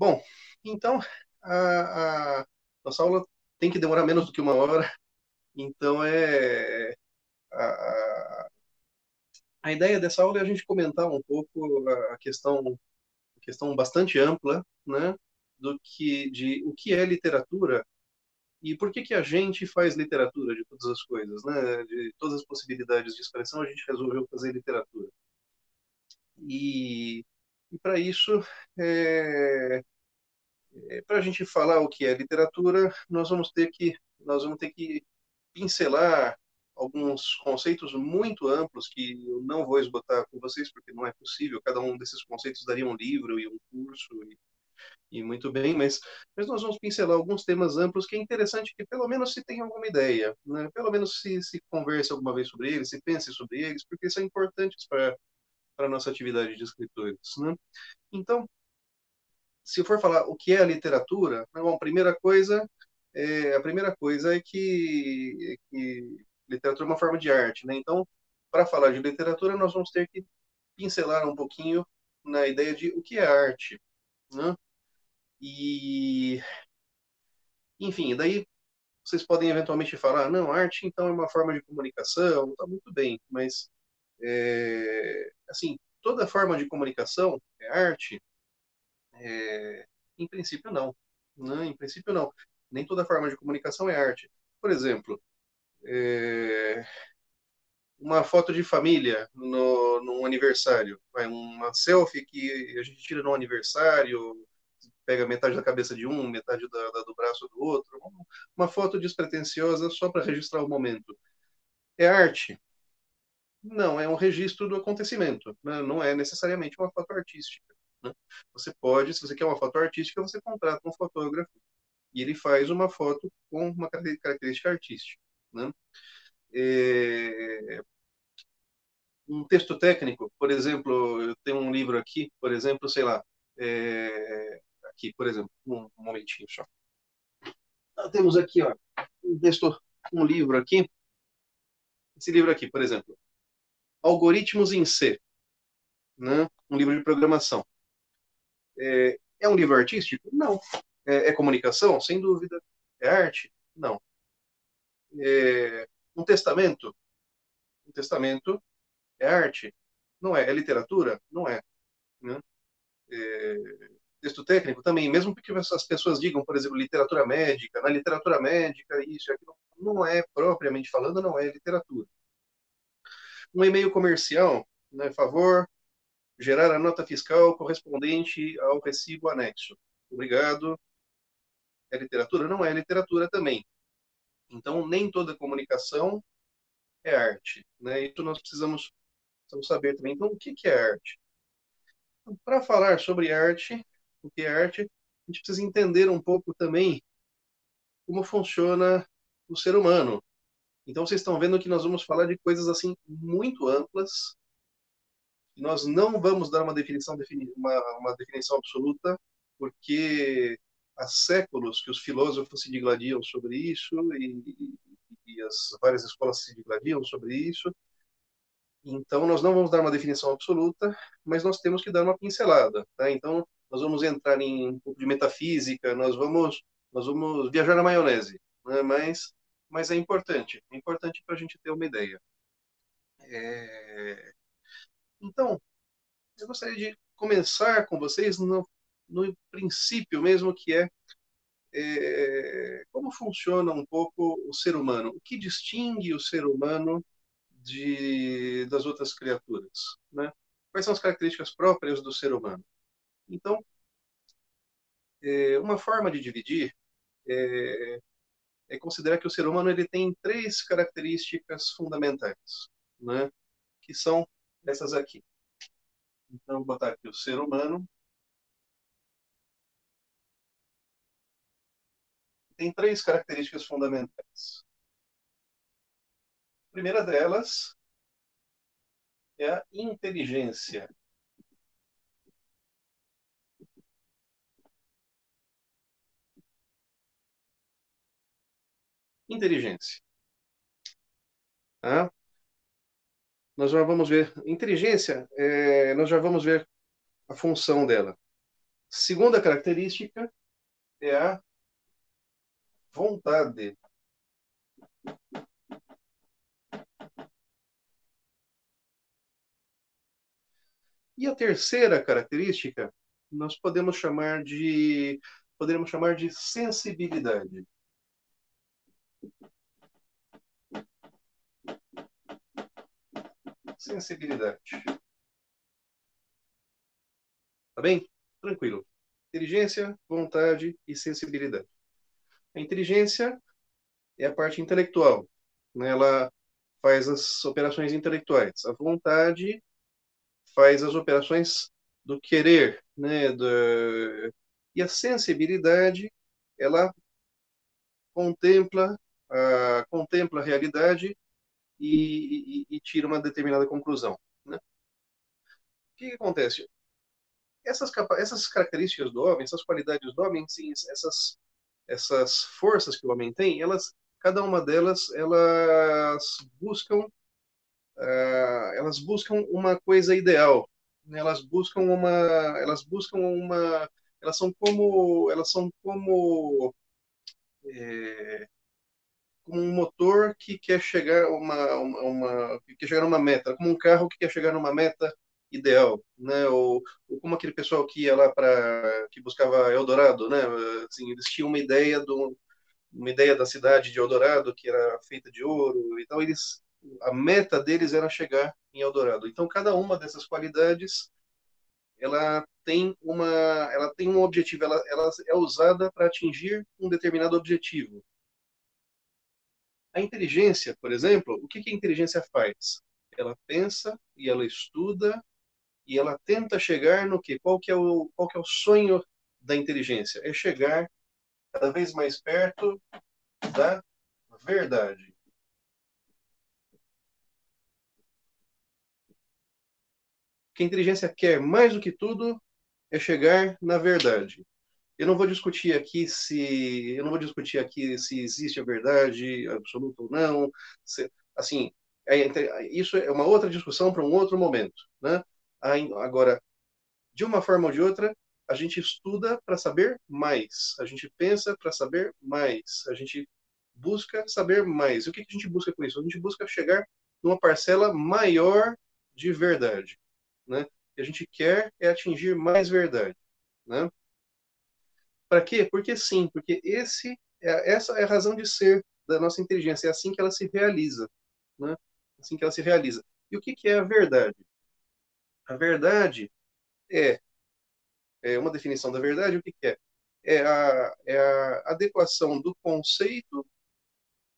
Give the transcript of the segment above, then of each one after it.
Bom, então a nossa aula tem que demorar menos do que uma hora, então a ideia dessa aula é a gente comentar um pouco a questão bastante ampla, né, de o que é literatura e por que que a gente faz literatura de todas as coisas, né, de todas as possibilidades de expressão a gente resolveu fazer literatura. E, e para isso, é, para a gente falar o que é literatura, nós vamos ter que pincelar alguns conceitos muito amplos que eu não vou esgotar com vocês, porque não é possível. Cada um desses conceitos daria um livro e um curso, e muito bem, mas nós vamos pincelar alguns temas amplos que é interessante que pelo menos se tenha alguma ideia, né? Pelo menos se converse alguma vez sobre eles, se pense sobre eles, porque são importantes para a nossa atividade de escritores, né? Então, se for falar o que é a literatura, bom, a primeira coisa é que literatura é uma forma de arte, né? Então, para falar de literatura, nós vamos ter que pincelar um pouquinho na ideia de o que é arte, né? E, enfim, daí vocês podem eventualmente falar, não, arte então é uma forma de comunicação, tá muito bem, mas assim, toda forma de comunicação é arte. Em princípio, não. Não, em princípio, não. Nem toda forma de comunicação é arte. Por exemplo, é, uma foto de família num aniversário. Uma selfie que a gente tira no aniversário, pega metade da cabeça de um, metade do braço do outro. Uma foto despretensiosa só para registrar o momento. É arte? Não, é um registro do acontecimento, né? Não é necessariamente uma foto artística, né? Você pode, se você quer uma foto artística, você contrata um fotógrafo e ele faz uma foto com uma característica artística, né? É, um texto técnico, por exemplo, eu tenho um livro aqui, por exemplo, sei lá, aqui, por exemplo, um momentinho só. Nós temos aqui, ó, um livro aqui, esse livro aqui, por exemplo, Algoritmos em C, né? Um livro de programação. É um livro artístico? Não. É comunicação? Sem dúvida. É arte? Não. É um testamento? Um testamento é arte? Não é. É literatura? Não é. Né? É, texto técnico também, mesmo porque as pessoas digam, por exemplo, literatura médica, na literatura médica, isso e aquilo, não é, propriamente falando, não é literatura. Um e-mail comercial, né, favor, gerar a nota fiscal correspondente ao recibo anexo. Obrigado. É literatura? Não é literatura também. Então, nem toda comunicação é arte, né? Isso nós precisamos saber também. Então, o que que é arte? Então, para falar sobre arte, o que é arte, a gente precisa entender um pouco também como funciona o ser humano. Então, vocês estão vendo que nós vamos falar de coisas assim muito amplas. E nós não vamos dar uma definição absoluta, porque há séculos que os filósofos se digladiam sobre isso e as várias escolas se digladiam sobre isso. Então, nós não vamos dar uma definição absoluta, mas nós temos que dar uma pincelada, tá? Então, nós vamos entrar em um pouco de metafísica, nós vamos viajar na maionese, né? Mas é importante para a gente ter uma ideia. Então, eu gostaria de começar com vocês no princípio mesmo, que é como funciona um pouco o ser humano, o que distingue o ser humano das outras criaturas, né? Quais são as características próprias do ser humano? Então, uma forma de dividir é considerar que o ser humano ele tem três características fundamentais, né? Que são essas aqui. Então, vou botar aqui o ser humano tem três características fundamentais. A primeira delas é a inteligência. Inteligência. Tá? Nós já vamos ver. Inteligência, nós já vamos ver a função dela. Segunda característica é a vontade. E a terceira característica nós poderíamos chamar de sensibilidade. Sensibilidade. Tá bem? Tranquilo. Inteligência, vontade e sensibilidade. A inteligência é a parte intelectual, né? Ela faz as operações intelectuais. A vontade faz as operações do querer, né? E a sensibilidade, ela contempla a realidade e tira uma determinada conclusão, né? O que acontece? Essas características do homem, essas qualidades do homem, sim, essas forças que o homem tem, cada uma delas, buscam, elas buscam uma coisa ideal, né? Elas buscam uma, elas são como um motor que quer chegar que quer chegar a uma meta, como um carro que quer chegar numa meta ideal, né? Ou como aquele pessoal que ia lá para que buscava Eldorado, né? Assim, eles tinham uma ideia da cidade de Eldorado que era feita de ouro, então a meta deles era chegar em Eldorado. Então cada uma dessas qualidades ela tem um objetivo, ela é usada para atingir um determinado objetivo. A inteligência, por exemplo, o que a inteligência faz? Ela pensa e ela estuda e ela tenta chegar no quê? Qual que é o sonho da inteligência? É chegar cada vez mais perto da verdade. O que a inteligência quer mais do que tudo é chegar na verdade. Eu não vou discutir aqui se existe a verdade absoluta ou não. Assim, isso é uma outra discussão para um outro momento, né? Agora, de uma forma ou de outra, a gente estuda para saber mais, a gente pensa para saber mais, a gente busca saber mais. E o que a gente busca com isso? A gente busca chegar numa parcela maior de verdade, né? O que a gente quer é atingir mais verdade, né? Para quê? Porque sim, porque essa é a razão de ser da nossa inteligência, é assim que ela se realiza, né? Assim que ela se realiza. E o que é a verdade? A verdade é, é uma definição da verdade, o que é? É a adequação do conceito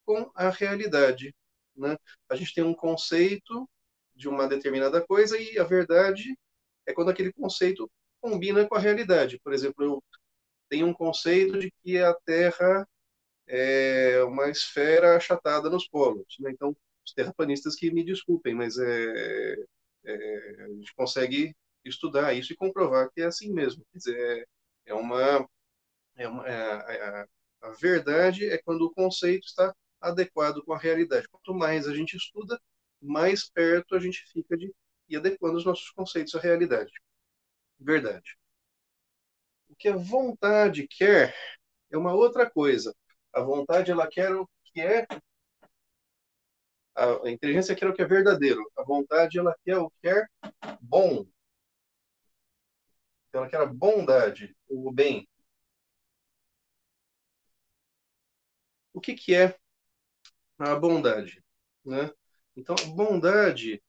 com a realidade, né? A gente tem um conceito de uma determinada coisa e a verdade é quando aquele conceito combina com a realidade. Por exemplo, eu tenho um conceito de que a Terra é uma esfera achatada nos polos, né? Então, os terraplanistas que me desculpem, mas a gente consegue estudar isso e comprovar que é assim mesmo. Quer dizer, é uma, é uma a verdade é quando o conceito está adequado com a realidade. Quanto mais a gente estuda, mais perto a gente fica de ir adequando os nossos conceitos à realidade. Verdade. O que a vontade quer é uma outra coisa. A vontade ela quer o que é a inteligência quer o que é verdadeiro. A vontade ela quer o que é bom. Ela quer a bondade, o bem. O que é a bondade, né? Então, a bondade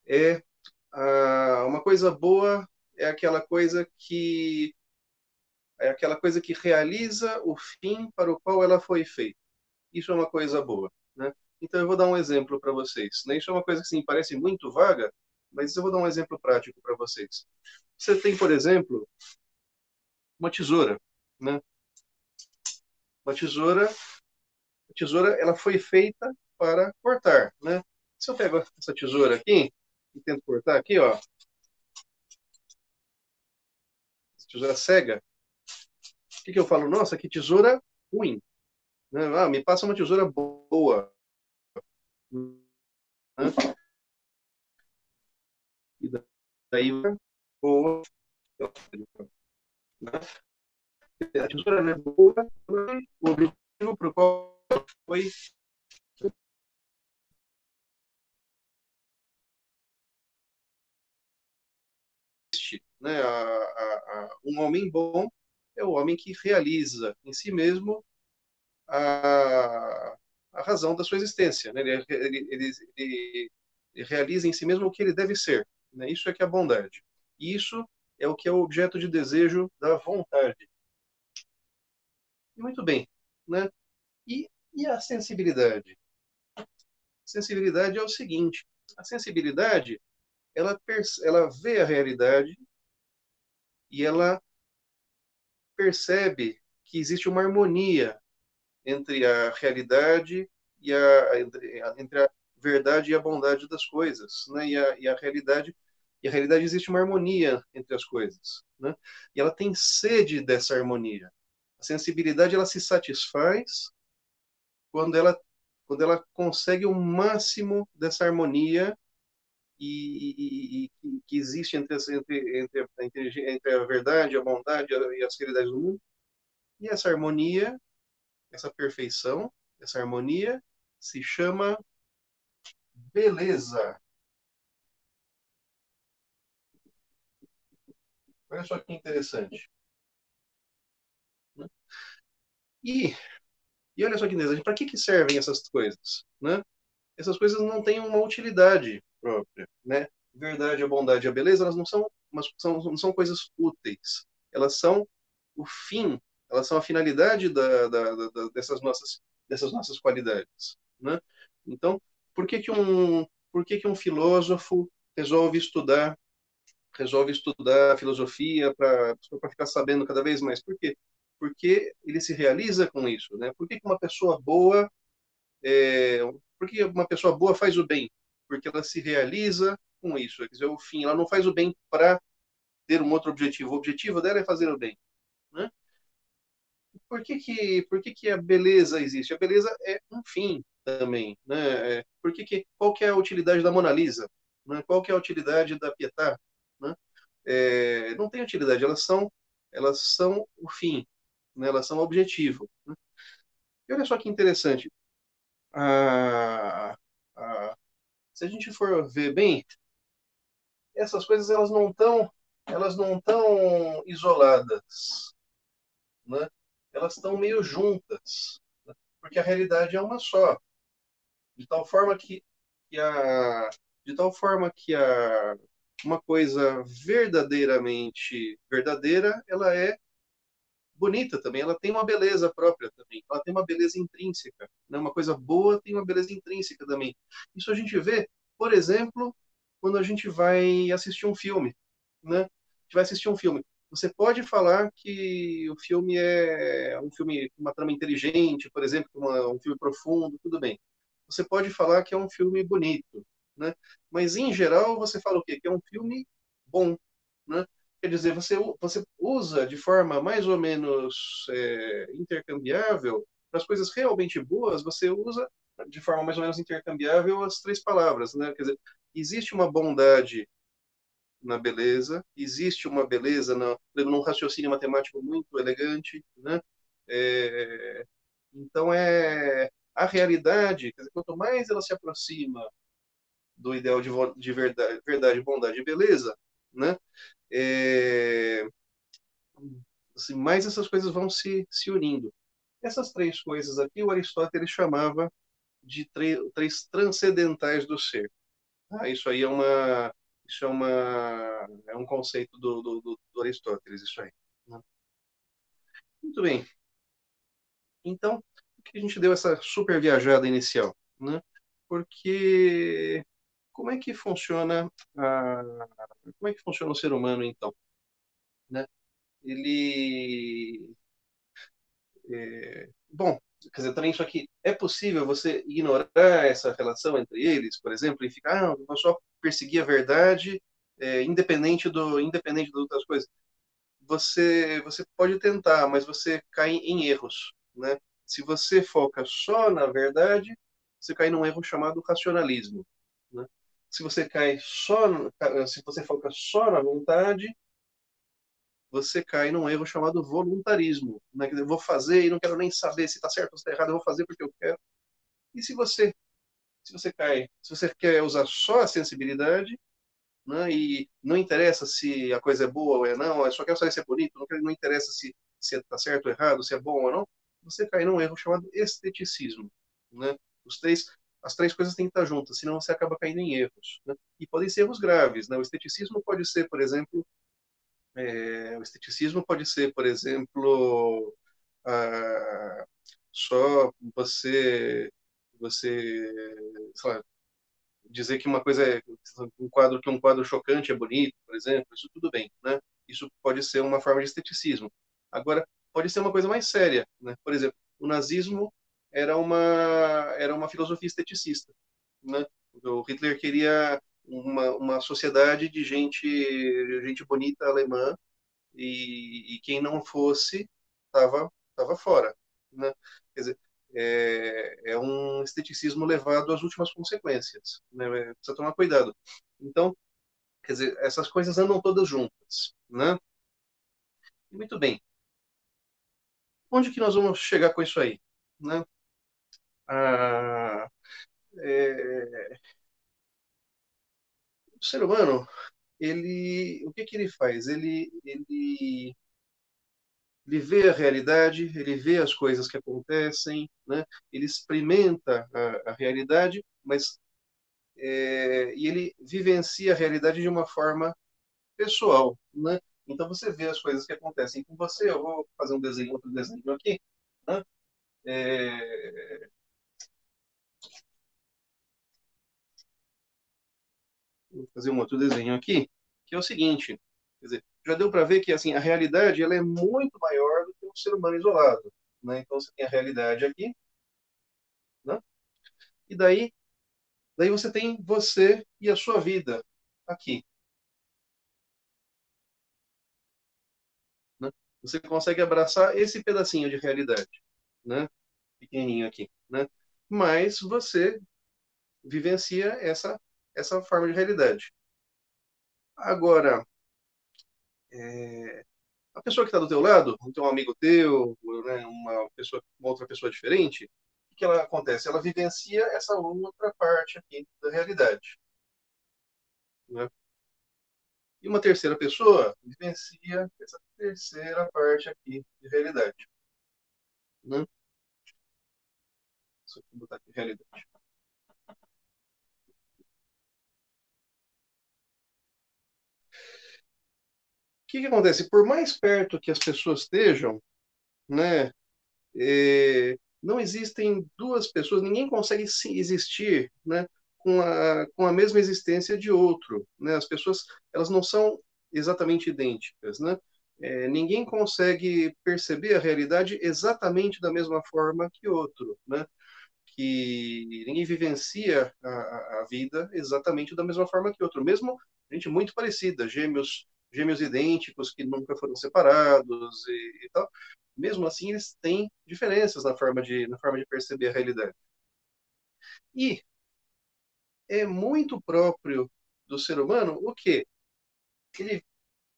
é uma coisa boa, é aquela coisa que realiza o fim para o qual ela foi feita. Isso é uma coisa boa, né? Então eu vou dar um exemplo para vocês, né? Isso é uma coisa que sim, parece muito vaga, mas eu vou dar um exemplo prático para vocês. Você tem, por exemplo, uma tesoura, né? Uma tesoura, ela foi feita para cortar, né? Se eu pego essa tesoura aqui e tento cortar aqui, ó, essa tesoura cega, o que eu falo? Nossa, que tesoura ruim, né? Ah, me passa uma tesoura boa, né? E daí boa. Né? A tesoura é boa, o objetivo para o qual foi este, né? Um homem bom é o homem que realiza em si mesmo a, a razão da sua existência. Né? Ele realiza em si mesmo o que ele deve ser. Né? Isso é que é a bondade. E isso é o que é o objeto de desejo da vontade. E muito bem. Né? E a sensibilidade? Sensibilidade é o seguinte: a sensibilidade ela vê a realidade e ela percebe que existe uma harmonia entre a realidade entre a verdade e a bondade das coisas, né? E a realidade existe uma harmonia entre as coisas, né? E ela tem sede dessa harmonia. A sensibilidade ela se satisfaz quando ela consegue o máximo dessa harmonia que existe entre a verdade, a bondade e as realidades do mundo. E essa harmonia, essa perfeição, essa harmonia se chama beleza. Olha só que interessante. Né? E, e olha só que interessante, para que servem essas coisas? Né? Essas coisas não têm uma utilidade própria. Né? Verdade, a bondade e a beleza, elas não são coisas úteis. Elas são o fim, elas são a finalidade dessas nossas qualidades. Né? Então, por que que um filósofo resolve estudar filosofia para ficar sabendo cada vez mais? Por quê? Porque ele se realiza com isso, né? Por que que uma pessoa boa é, por que uma pessoa boa faz o bem? Porque ela se realiza com isso. Quer dizer, o fim, ela não faz o bem para ter um outro objetivo. O objetivo dela é fazer o bem. Né? Por que que a beleza existe? A beleza é um fim também. Né? Qual que é a utilidade da Mona Lisa? Né? Qual que é a utilidade da Pietà? Né? Não tem utilidade, elas são o fim, né? Elas são o objetivo. Né? E olha só que interessante. A, a, Se a gente for ver bem, essas coisas elas não estão isoladas, né? Elas estão meio juntas, né? Porque a realidade é uma só, de tal forma que a de tal forma que a uma coisa verdadeiramente verdadeira, ela é bonita também, ela tem uma beleza própria também, ela tem uma beleza intrínseca, né? Uma coisa boa tem uma beleza intrínseca também. Isso a gente vê, por exemplo, quando a gente vai assistir um filme, né? A gente vai assistir um filme. Você pode falar que o filme é um filme com uma trama inteligente, por exemplo, um filme profundo, tudo bem. Você pode falar que é um filme bonito, né? Mas em geral você fala o quê? Que é um filme bom, né? Quer dizer, você usa de forma mais ou menos intercambiável, para as coisas realmente boas, você usa de forma mais ou menos intercambiável as três palavras, né? Quer dizer, existe uma bondade na beleza, existe uma beleza num raciocínio matemático muito elegante, né? É, então, a realidade, quer dizer, quanto mais ela se aproxima do ideal de verdade, bondade e beleza, né? É, assim, mais essas coisas vão se unindo. Essas três coisas aqui, o Aristóteles chamava de três transcendentais do ser. Ah, é um conceito do Aristóteles, isso aí. Né? Muito bem. Então, por que a gente deu essa super viajada inicial? Né? Porque como é que funciona como é que funciona o ser humano, então? Né? Ele Bom, quer dizer, também isso aqui, é possível você ignorar essa relação entre eles, por exemplo, e ficar, eu vou só perseguir a verdade, independente das outras coisas. Você pode tentar, mas você cai em erros, né? Se você foca só na verdade, você cai num erro chamado racionalismo, né? Se você foca só na vontade, você cai num erro chamado voluntarismo. Né? Quer dizer, eu vou fazer e não quero nem saber se está certo ou se está errado, eu vou fazer porque eu quero. E se você quer usar só a sensibilidade, né, e não interessa se a coisa é boa ou é não, eu só quero saber se é bonito, não interessa se está certo ou errado, se é bom ou não, você cai num erro chamado esteticismo. Né? Os três, as três coisas têm que estar juntas, senão você acaba caindo em erros. Né? E podem ser erros graves. Né? O esteticismo pode ser, por exemplo, ah, só você sei lá, dizer que uma coisa é um quadro chocante é bonito, por exemplo, isso tudo bem, né? Isso pode ser uma forma de esteticismo. Agora, pode ser uma coisa mais séria, né? Por exemplo, o nazismo era uma filosofia esteticista, né? O Hitler queria uma sociedade de gente bonita alemã e quem não fosse estava fora, né? Quer dizer, é um esteticismo levado às últimas consequências, né? Precisa tomar cuidado. Então, quer dizer, essas coisas andam todas juntas, né? E muito bem. Onde que nós vamos chegar com isso aí, né? Ah, é, o ser humano, o que que ele faz? Ele vê a realidade, ele vê as coisas que acontecem, né? Ele experimenta a realidade, mas e ele vivencia a realidade de uma forma pessoal, né? Então você vê as coisas que acontecem com você. Eu vou fazer um desenho, outro desenho aqui, né? É, vou fazer um outro desenho aqui, que é o seguinte, quer dizer, já deu para ver que assim a realidade ela é muito maior do que um ser humano isolado, né? Então você tem a realidade aqui, né? E daí você tem você e a sua vida aqui, né? Você consegue abraçar esse pedacinho de realidade, né? Pequenininho aqui, né? Mas você vivencia essa forma de realidade. Agora, a pessoa que está do teu lado, então um amigo teu, né, uma outra pessoa diferente, o que ela acontece? Ela vivencia essa outra parte aqui da realidade, né? E uma terceira pessoa vivencia essa terceira parte aqui de realidade, né? Só que botar aqui realidade. O que que acontece? Por mais perto que as pessoas estejam, né, não existem duas pessoas, ninguém consegue existir, né, com a mesma existência de outro, né? As pessoas, elas não são exatamente idênticas, né? Ninguém consegue perceber a realidade exatamente da mesma forma que outro, né? Que ninguém vivencia a vida exatamente da mesma forma que outro, mesmo gente muito parecida, gêmeos idênticos que nunca foram separados e tal, mesmo assim eles têm diferenças na forma de perceber a realidade. E é muito próprio do ser humano o quê? Ele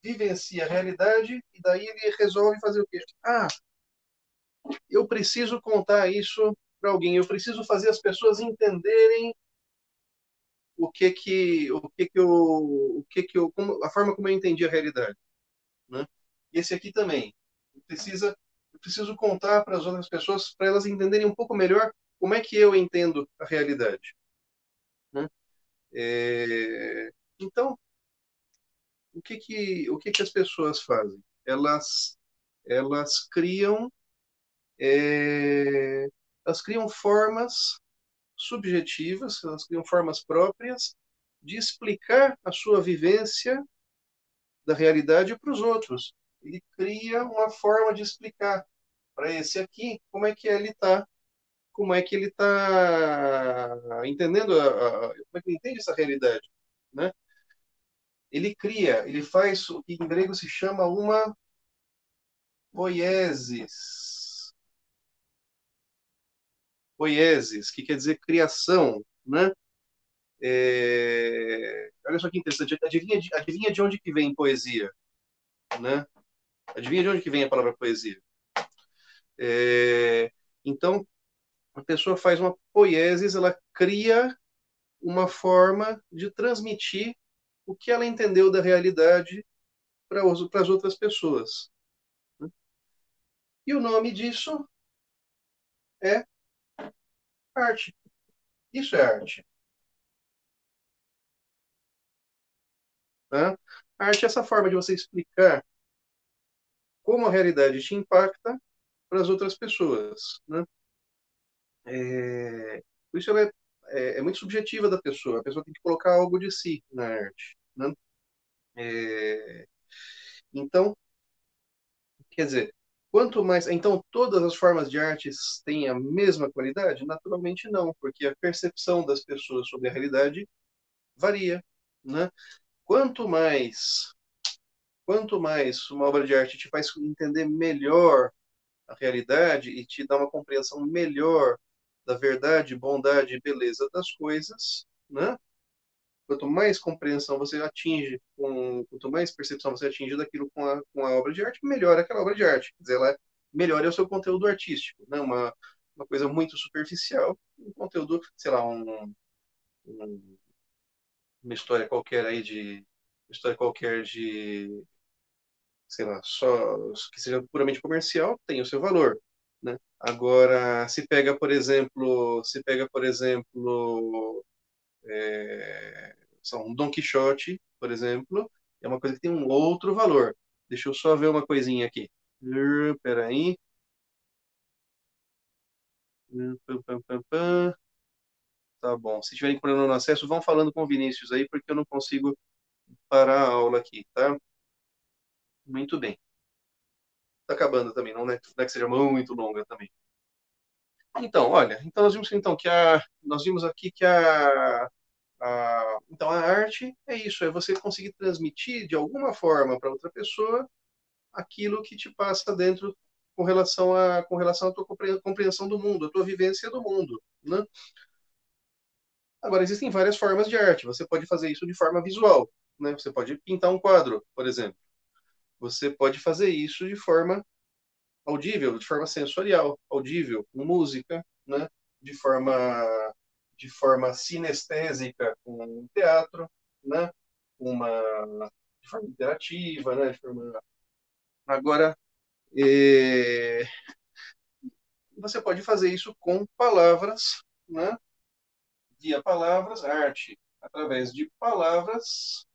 vivencia a realidade e daí ele resolve fazer o quê? Ah, eu preciso contar isso para alguém, eu preciso fazer as pessoas entenderem a forma como eu entendi a realidade, né? E esse aqui também precisa, eu preciso contar para as outras pessoas para elas entenderem um pouco melhor como é que eu entendo a realidade, né? Então, o que que as pessoas fazem? Elas criam, é, elas criam formas subjetivas, elas criam formas próprias de explicar a sua vivência da realidade para os outros. Ele cria uma forma de explicar para esse aqui como é que ele está entendendo, como é que ele entende essa realidade, né? Ele faz o que em grego se chama uma poiesis, poiesis, que quer dizer criação, né? Olha só que interessante, adivinha de onde que vem poesia, né? Adivinha de onde que vem a palavra poesia? É, então, a pessoa faz uma poiesis, ela cria uma forma de transmitir o que ela entendeu da realidade para as outras pessoas. E o nome disso é arte. Isso é arte. Né? A arte é essa forma de você explicar como a realidade te impacta para as outras pessoas. Né? Por isso ela é muito subjetiva da pessoa. A pessoa tem que colocar algo de si na arte. Né? É, então, quer dizer, quanto mais. Então, todas as formas de artes têm a mesma qualidade? Naturalmente não, porque a percepção das pessoas sobre a realidade varia. Né? Quanto mais, quanto mais uma obra de arte te faz entender melhor a realidade e te dá uma compreensão melhor da verdade, bondade e beleza das coisas, né? Quanto mais compreensão você atinge, quanto mais percepção você atinge daquilo com a obra de arte, melhor aquela obra de arte. Quer dizer, ela melhora o seu conteúdo artístico, né? Uma coisa muito superficial, um conteúdo, sei lá, um, uma história qualquer aí uma história qualquer de, sei lá, só que seja puramente comercial, tem o seu valor, né? Agora, se pega, por exemplo, um Don Quixote, por exemplo, é uma coisa que tem um outro valor. Deixa eu só ver uma coisinha aqui. Peraí. Pam, pam, pam, pam. Tá bom. Se tiverem problema no acesso, vão falando com o Vinícius aí, porque eu não consigo parar a aula aqui, tá? Muito bem. Tá acabando também, não é que seja muito longa também. Então, olha, então nós vimos aqui que então a arte é isso, é você conseguir transmitir de alguma forma para outra pessoa aquilo que te passa dentro com relação à tua compreensão do mundo, à tua vivência do mundo, né? Agora existem várias formas de arte. Você pode fazer isso de forma visual, né? Você pode pintar um quadro, por exemplo. Você pode fazer isso de forma audível, de forma sensorial, audível, com música, né? De forma de forma sinestésica com teatro, né? Uma de forma interativa, né? Agora, eh, você pode fazer isso com palavras, né? Via palavras, arte, através de palavras.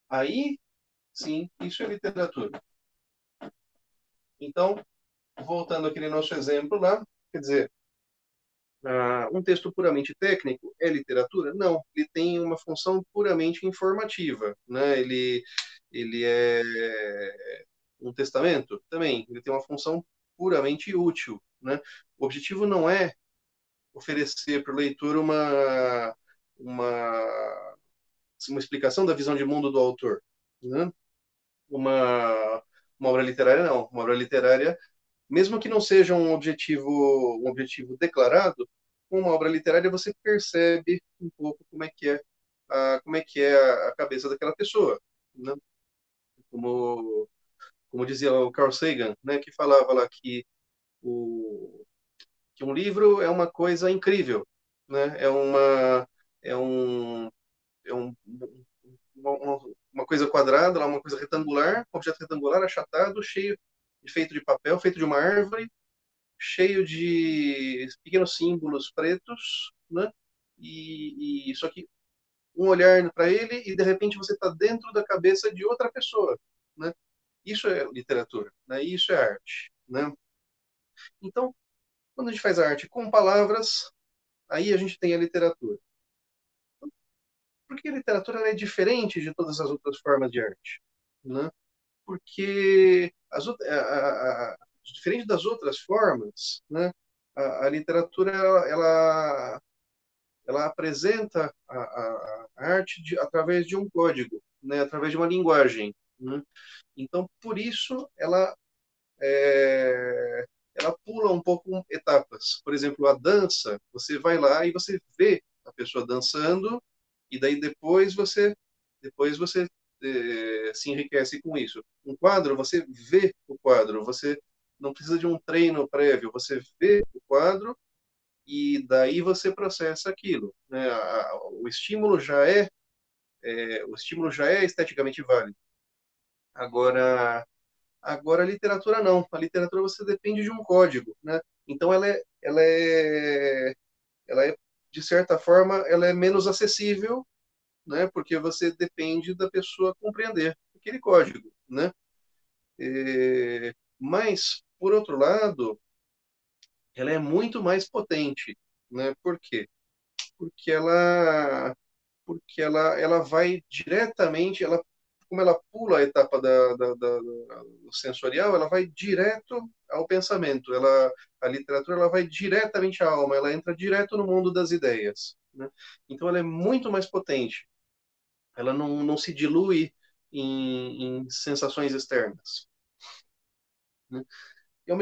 Aí, sim, isso é literatura. Então, voltando àquele nosso exemplo lá, quer dizer, um texto puramente técnico é literatura? Não, ele tem uma função puramente informativa, né? Ele é um testamento também, ele tem uma função puramente útil, né? O objetivo não é oferecer para o leitor uma, uma explicação da visão de mundo do autor, né? Uma, uma obra literária não, uma obra literária mesmo que não seja um objetivo declarado, com uma obra literária você percebe um pouco como é que é a cabeça daquela pessoa, né? Como, como dizia o Carl Sagan, né, que falava lá o, que um livro é uma coisa incrível, né? É uma coisa quadrada, uma coisa retangular, um objeto retangular, achatado, feito de papel, feito de uma árvore, cheio de pequenos símbolos pretos, né? E só que um olhar para ele e de repente você está dentro da cabeça de outra pessoa, né? Isso é literatura, né? Isso é arte, né? Então, quando a gente faz a arte com palavras, aí a gente tem a literatura. Porque a literatura ela é diferente de todas as outras formas de arte, né? Porque diferente das outras formas, né? A literatura ela apresenta a arte através de um código, né, através de uma linguagem. Né? Então, por isso, ela pula um pouco etapas. Por exemplo, a dança, você vai lá e você vê a pessoa dançando, e daí depois você depois você se enriquece com isso. Um quadro, você vê o quadro, você não precisa de um treino prévio, você vê o quadro e daí você processa aquilo, né? O estímulo já é esteticamente válido. Agora, agora a literatura não. A literatura você depende de um código, né? Então ela é de certa forma, ela é menos acessível, né? Porque você depende da pessoa compreender aquele código, né? Mas por outro lado, ela é muito mais potente, né? Por quê? Porque ela vai diretamente, ela, como ela pula a etapa do sensorial, ela vai direto ao pensamento. A literatura ela vai diretamente à alma, ela entra direto no mundo das ideias, né? Então ela é muito mais potente. Ela não se dilui em sensações externas, né? E é,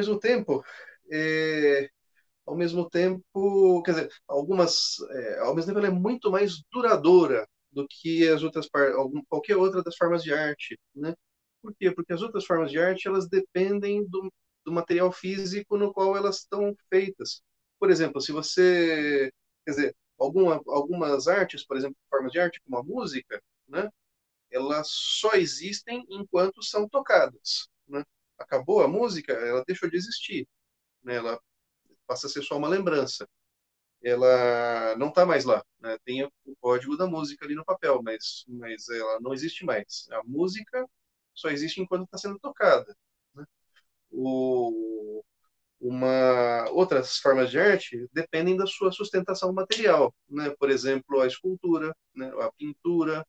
ao mesmo tempo, quer dizer, ao mesmo tempo ela é muito mais duradoura do que qualquer outra das formas de arte, né? Por quê? Porque as outras formas de arte, elas dependem do material físico no qual elas estão feitas. Por exemplo, se você, quer dizer, algumas artes, por exemplo, formas de arte como a música, né? Elas só existem enquanto são tocadas, né? Acabou a música, ela deixou de existir, né? Ela passa a ser só uma lembrança. Ela não está mais lá, né? Tem o código da música ali no papel, mas ela não existe mais. A música só existe enquanto está sendo tocada, né? O, Outras formas de arte dependem da sua sustentação material, né? Por exemplo, a escultura, né? A pintura,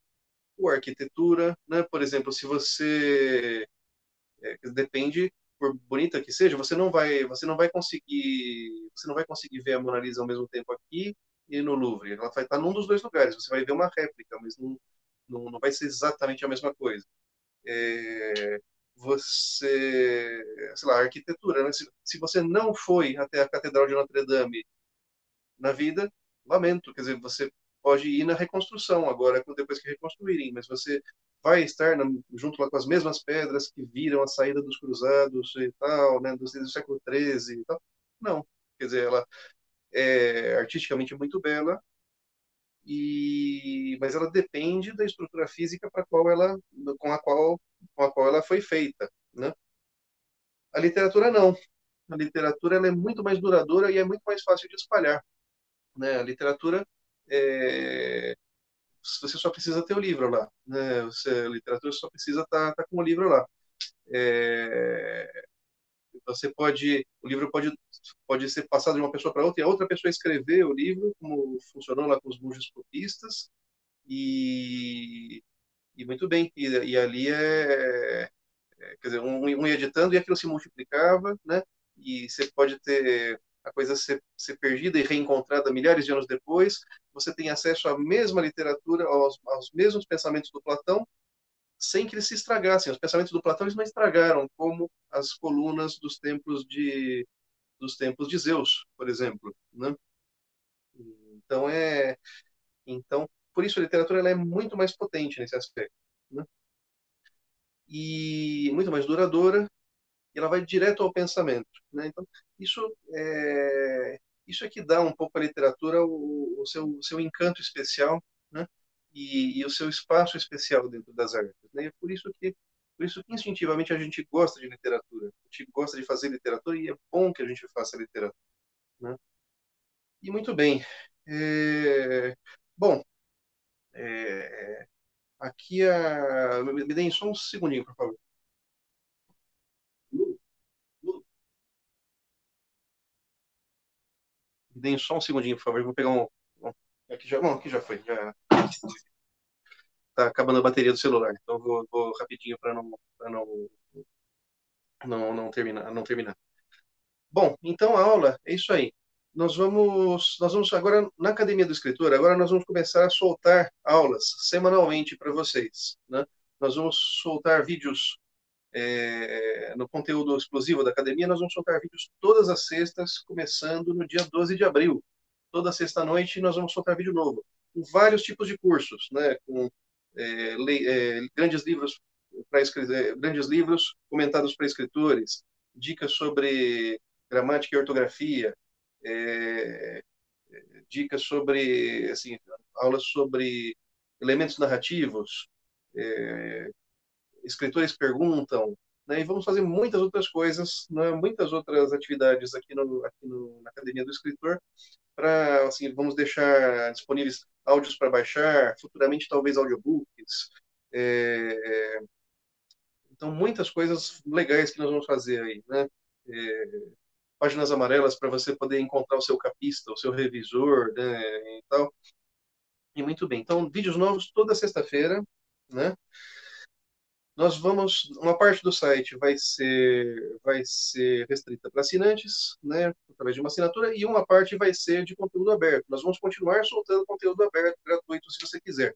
a arquitetura, né? Por exemplo, se você depende, por bonita que seja, você não vai conseguir ver a Mona Lisa ao mesmo tempo aqui e no Louvre. Ela vai estar num dos dois lugares. Você vai ver uma réplica, mas não vai ser exatamente a mesma coisa. É, sei lá, a arquitetura, né? Se você não foi até a Catedral de Notre Dame na vida, lamento, quer dizer, você pode ir na reconstrução agora, depois que reconstruírem, mas você vai estar junto lá com as mesmas pedras que viram a saída dos cruzados e tal, né, desde o século XIII e tal. Não, quer dizer, ela é artisticamente muito bela, mas ela depende da estrutura física para qual ela, com a qual ela foi feita, né? A literatura não. A literatura ela é muito mais duradoura e é muito mais fácil de espalhar, né? A literatura é, você só precisa ter o livro lá, né? A literatura só precisa estar com o livro lá. É, o livro pode ser passado de uma pessoa para outra e a outra pessoa escrever o livro, como funcionou lá com os monges copistas, e, e muito bem. E ali quer dizer, um ia editando e aquilo se multiplicava, né? E você pode ter a coisa ser perdida e reencontrada milhares de anos depois. Você tem acesso à mesma literatura, aos mesmos pensamentos do Platão, sem que eles se estragassem. Os pensamentos do Platão eles não estragaram, como as colunas dos templos de Zeus, por exemplo, né? Então então por isso a literatura ela é muito mais potente nesse aspecto, né? E muito mais duradoura, e ela vai direto ao pensamento, né? Então, isso isso é que dá um pouco à literatura o seu encanto especial, né? E o seu espaço especial dentro das artes, né? E é por isso que instintivamente a gente gosta de literatura, a gente gosta de fazer literatura e é bom que a gente faça literatura, né? E muito bem. É, bom, é, aqui me deem só um segundinho, por favor. Me deem só um segundinho, por favor. Eu vou pegar aqui já foi. Já tá acabando a bateria do celular. Então vou rapidinho para não terminar. Bom, então a aula é isso aí. Nós vamos agora na Academia do Escritor. Agora nós vamos começar a soltar aulas semanalmente para vocês, né? Nós vamos soltar vídeos no conteúdo exclusivo da academia. Nós vamos soltar vídeos todas as sextas, começando no dia 12 de abril. Toda sexta-noite nós vamos soltar vídeo novo, com vários tipos de cursos, né? grandes livros grandes livros comentados para escritores, dicas sobre gramática e ortografia, é, dicas sobre, assim, aulas sobre elementos narrativos, é, escritores perguntam, né? E vamos fazer muitas outras coisas, né? Muitas outras atividades na Academia do Escritor, para, assim, vamos deixar disponíveis áudios para baixar, futuramente talvez audiobooks, é, então muitas coisas legais que nós vamos fazer aí, né? É, páginas amarelas para você poder encontrar o seu capista, o seu revisor, né? E tal. E muito bem. Então, vídeos novos toda sexta-feira, né? Nós vamos, uma parte do site vai ser restrita para assinantes, né, através de uma assinatura, e uma parte vai ser de conteúdo aberto. Nós vamos continuar soltando conteúdo aberto, gratuito, se você quiser.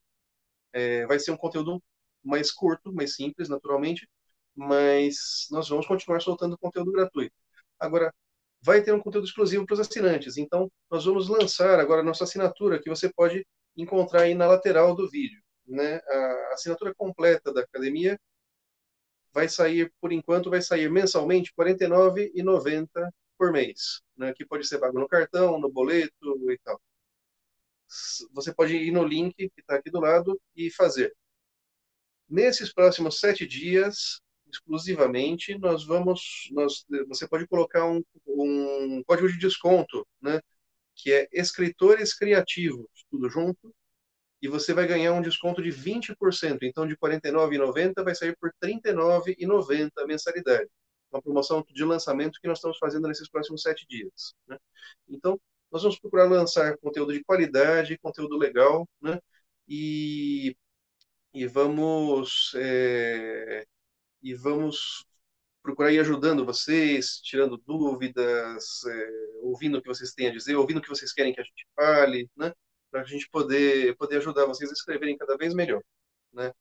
Vai ser um conteúdo mais curto, mais simples, naturalmente, mas nós vamos continuar soltando conteúdo gratuito. Agora, vai ter um conteúdo exclusivo para os assinantes. Então, nós vamos lançar agora a nossa assinatura, que você pode encontrar aí na lateral do vídeo. Né? A assinatura completa da academia vai sair, por enquanto, vai sair mensalmente R$ 49,90 por mês, né? Que pode ser pago no cartão, no boleto e tal. Você pode ir no link que está aqui do lado e fazer. Nesses próximos 7 dias, exclusivamente, você pode colocar um código de desconto, né? Que é escritores criativos, tudo junto, e você vai ganhar um desconto de 20%. Então, de R$ 49,90 vai sair por R$ 39,90 a mensalidade. Uma promoção de lançamento que nós estamos fazendo nesses próximos 7 dias. Né? Então, nós vamos procurar lançar conteúdo de qualidade, conteúdo legal, né? E, e vamos e vamos procurar ir ajudando vocês, tirando dúvidas, ouvindo o que vocês têm a dizer, ouvindo o que vocês querem que a gente fale, né? Para a gente poder ajudar vocês a escreverem cada vez melhor, né?